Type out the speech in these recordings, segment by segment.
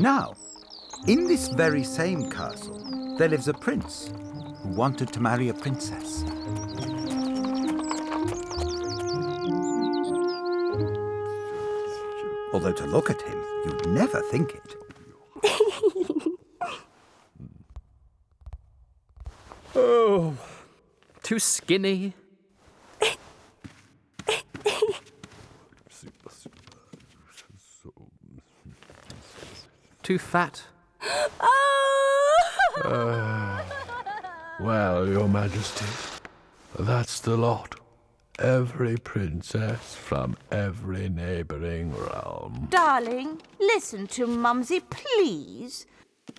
Now, in this very same castle, there lives a prince who wanted to marry a princess. Although to look at him, you'd never think it. Oh, too skinny. Too fat. Well, Your Majesty, that's the lot. Every princess from every neighbouring realm. Darling, listen to Mumsy, please.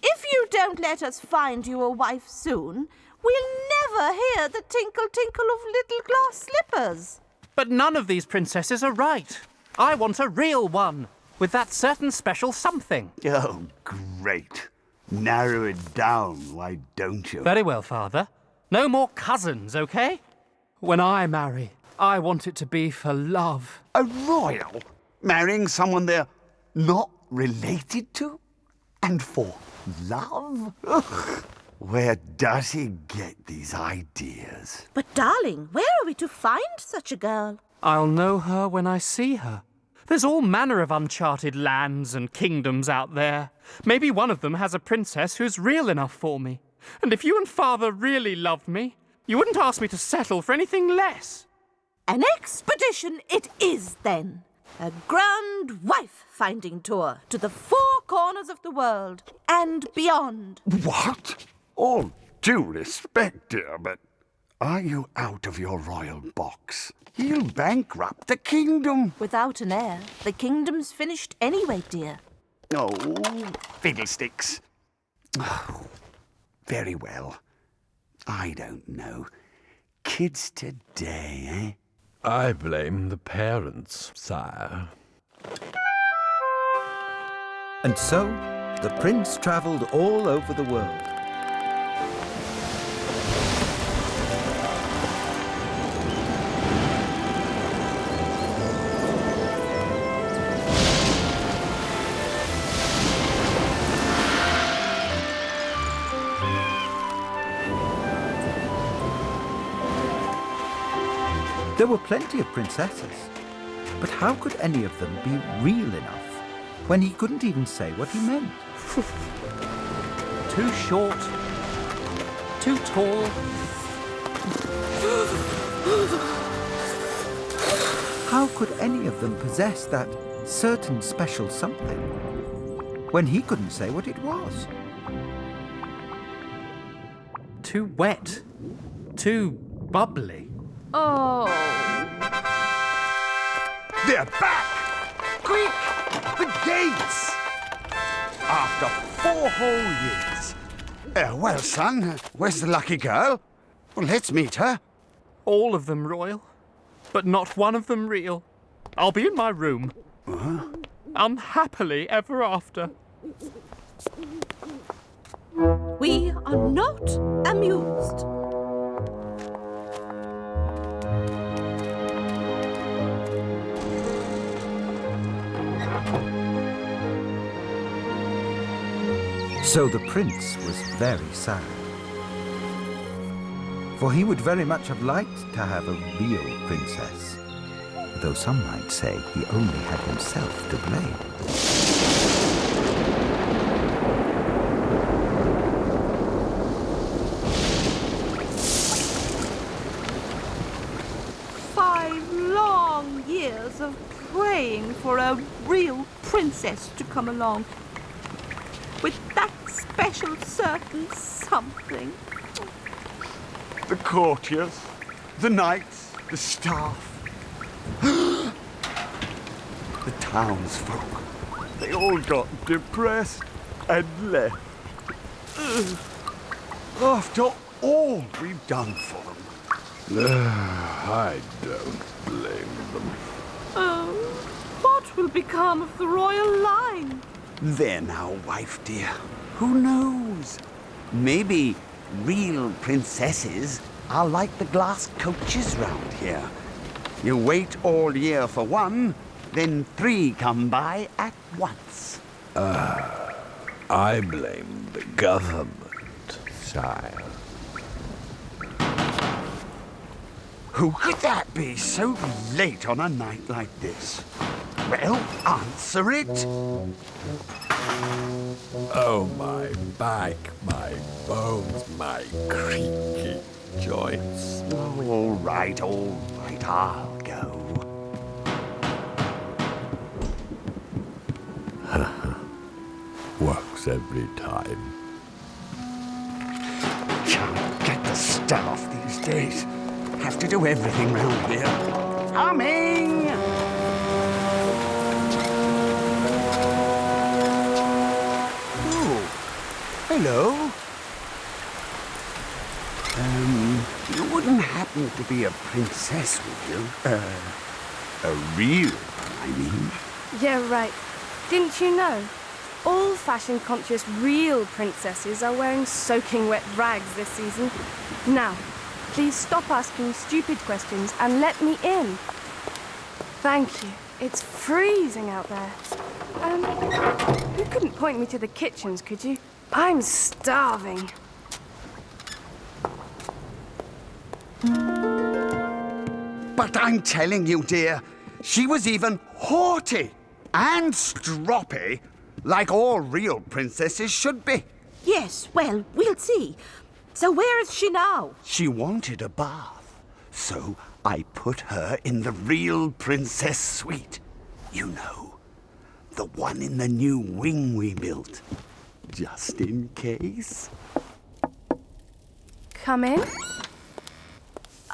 If you don't let us find you a wife soon, we'll never hear the tinkle-tinkle of little glass slippers. But none of these princesses are right. I want a real one, with that certain special something. Oh, great. Narrow it down, why don't you? Very well, Father. No more cousins, okay? When I marry, I want it to be for love. A royal? Marrying someone they're not related to? And for love? Ugh. Where does he get these ideas? But darling, where are we to find such a girl? I'll know her when I see her. There's all manner of uncharted lands and kingdoms out there. Maybe one of them has a princess who's real enough for me. And if you and Father really loved me, you wouldn't ask me to settle for anything less. An expedition it is, then. A grand wife-finding tour to the four corners of the world and beyond. What? All due respect, dear, but are you out of your royal box? He'll bankrupt the kingdom. Without an heir, the kingdom's finished anyway, dear. Oh, fiddlesticks. Oh, very well. I don't know. Kids today, eh? I blame the parents, sire. And so, the prince travelled all over the world. There were plenty of princesses, but how could any of them be real enough when he couldn't even say what he meant? Too short, too tall. How could any of them possess that certain special something when he couldn't say what it was? Too wet, too bubbly. Oh. They're back! Quick! The gates! After 4 whole years. Well, son, where's the lucky girl? Well, let's meet her. All of them royal, but not one of them real. I'll be in my room. Unhappily ever after. We are not amused. So the prince was very sad, for he would very much have liked to have a real princess, though some might say he only had himself to blame. Years of praying for a real princess to come along with that special certain something. The courtiers, the knights, the staff, the townsfolk. They all got depressed and left. After all we've done for them. I don't blame them. Oh, what will become of the royal line? There now, wife dear. Who knows? Maybe real princesses are like the glass coaches round here. You wait all year for one, then 3 come by at once. I blame the government, sire. Who could that be so late on a night like this? Well, answer it. Oh, my back, my bones, my creaky joints. Oh, all right, I'll go. Works every time. Can't get the stuff off these days. Have to do everything round here. Coming! Oh, hello. You wouldn't happen to be a princess, would you? A real one, I mean. Yeah, right. Didn't you know? All fashion-conscious real princesses are wearing soaking wet rags this season. Now, please stop asking stupid questions and let me in. Thank you. It's freezing out there. You couldn't point me to the kitchens, could you? I'm starving. But I'm telling you, dear, she was even haughty and stroppy, like all real princesses should be. Yes, well, we'll see. So where is she now? She wanted a bath, so I put her in the real princess suite. You know, the one in the new wing we built, just in case. Come in.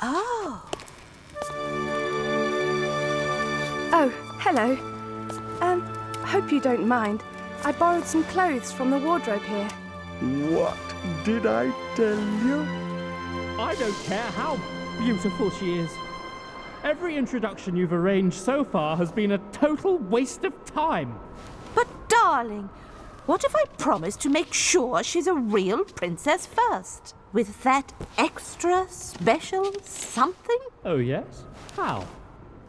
Oh. Oh, hello. Hope you don't mind. I borrowed some clothes from the wardrobe here. What did I tell you? I don't care how beautiful she is. Every introduction you've arranged so far has been a total waste of time. But darling, what if I promise to make sure she's a real princess first? With that extra special something? Oh, yes? How?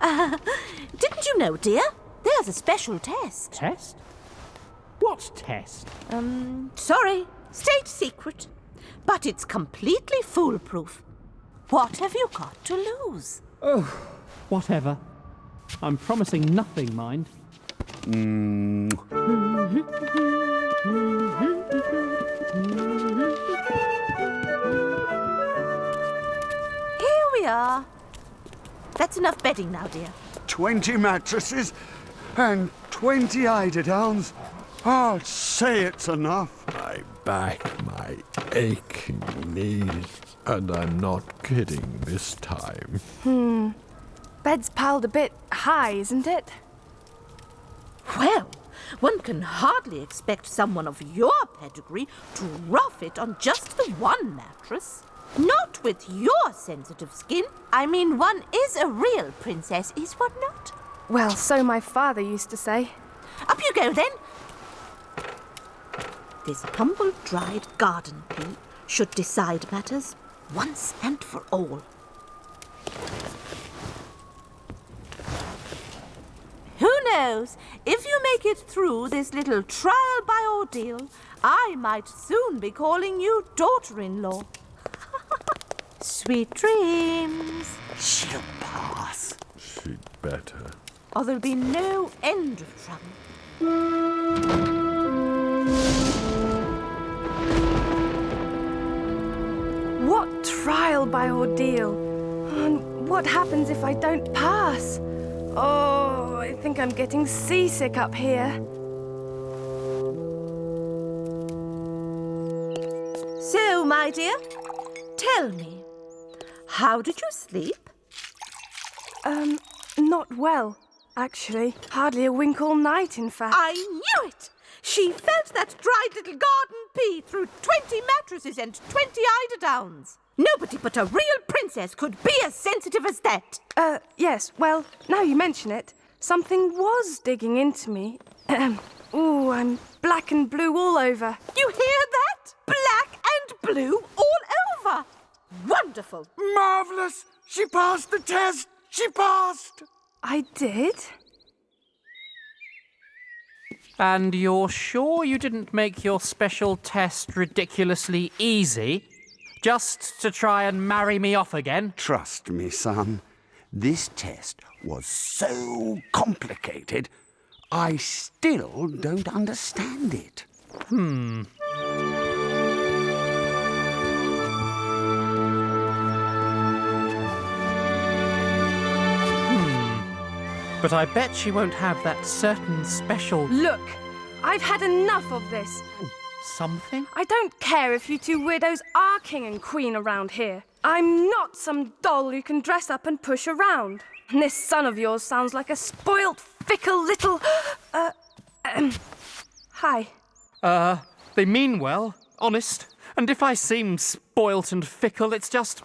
Didn't you know, dear? There's a special test. Test? What test? Sorry, state secret. But it's completely foolproof. What have you got to lose? Oh, whatever. I'm promising nothing, mind. Here we are. That's enough bedding now, dear. 20 mattresses and 20 eiderdowns. I'll say it's enough. My back, my aching knees. And I'm not kidding this time. Bed's piled a bit high, isn't it? Well, one can hardly expect someone of your pedigree to rough it on just the one mattress. Not with your sensitive skin. I mean, one is a real princess, is one not? Well, so my father used to say. Up you go, then. This humble dried garden pea should decide matters once and for all. Who knows? If you make it through this little trial by ordeal, I might soon be calling you daughter-in-law. Sweet dreams. She'll pass. She'd better. Or there'll be no end of trouble. What trial by ordeal? And what happens if I don't pass? Oh, I think I'm getting seasick up here. So, my dear, tell me, how did you sleep? Not well, actually. Hardly a wink all night, in fact. I knew it! She felt that dried little garden pea through 20 mattresses and 20 eiderdowns. Nobody but a real princess could be as sensitive as that. Yes, well, now you mention it, something was digging into me. Ooh, I'm black and blue all over. You hear that? Black and blue all over. Wonderful. Marvelous! She passed the test! She passed! I did? And you're sure you didn't make your special test ridiculously easy? Just to try and marry me off again? Trust me, son. This test was so complicated, I still don't understand it. But I bet she won't have that certain special Look, I've had enough of this. something. I don't care if you two weirdos are king and queen around here. I'm not some doll you can dress up and push around. And this son of yours sounds like a spoilt, fickle little... Hi. They mean well, honest. And if I seem spoilt and fickle, it's just...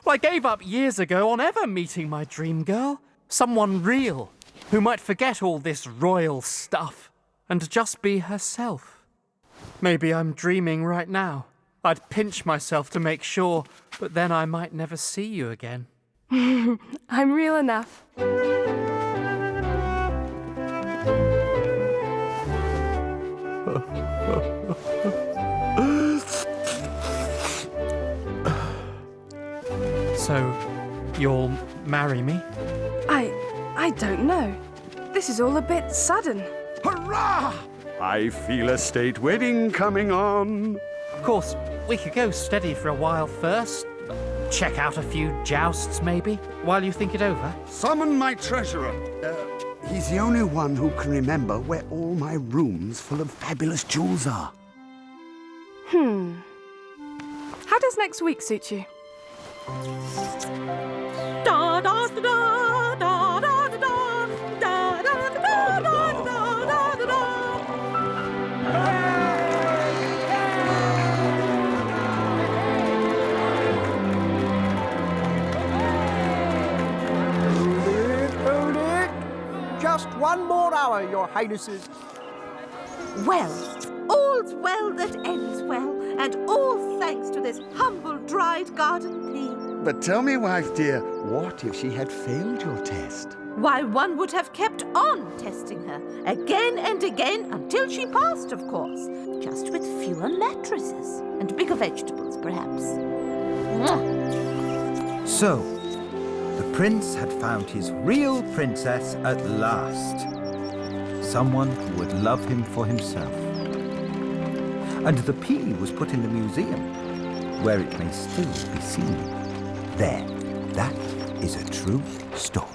Well, I gave up years ago on ever meeting my dream girl. Someone real, who might forget all this royal stuff and just be herself. Maybe I'm dreaming right now. I'd pinch myself to make sure, but then I might never see you again. I'm real enough. So, you'll marry me? I don't know. This is all a bit sudden. Hurrah! I feel a state wedding coming on. Of course, we could go steady for a while first. Check out a few jousts, maybe, while you think it over. Summon my treasurer. He's the only one who can remember where all my rooms full of fabulous jewels are. How does next week suit you? Da da da da da da da da da da da da da da. Just one more hour, Your Highnesses. Well, all's well that ends well, and all thanks to this humble dried garden pea. But tell me, wife dear, what if she had failed your test? Why, one would have kept on testing her, again and again, until she passed, of course. Just with fewer mattresses, and bigger vegetables, perhaps. So, the prince had found his real princess at last. Someone who would love him for himself. And the pea was put in the museum, where it may still be seen. There, that is a true story.